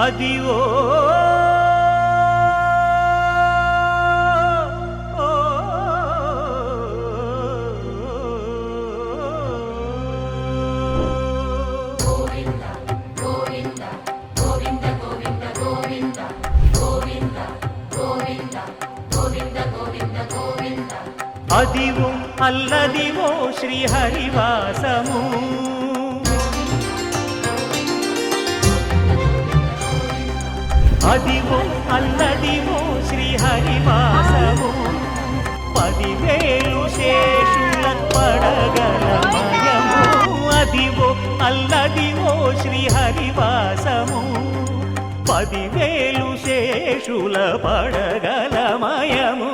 అదివో అదివో అల్లదివో శ్రీహరివాసము అదివో అల్లదివో శ్రీహరివాసము 10,000 శేషుల పడగలమయము అదివో అల్లదివో శ్రీహరివాసము 10,000 శేషుల పడగలమయము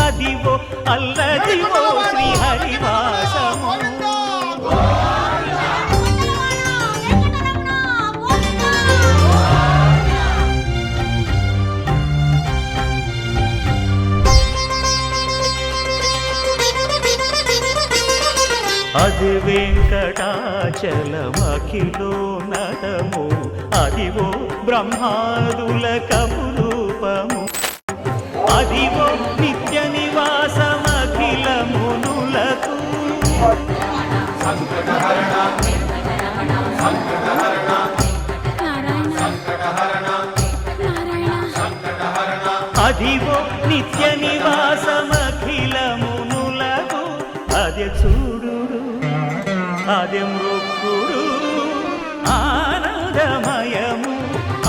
అదివో అల్లదివో శ్రీహరివాసము అది వెంకటాచలమఖిలో నటము అదివో బ్రహ్మాదుల కపురూపము అదివో నిత్య నివాసమఖిల మునులకు అదివో నిత్య నివాసమఖిల మునులకు అదే చూడు అదే మృక్కుడు ఆనందమయము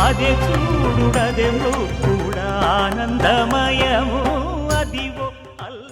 అదే చూడు అదే మృక్కుడు ఆనందమయము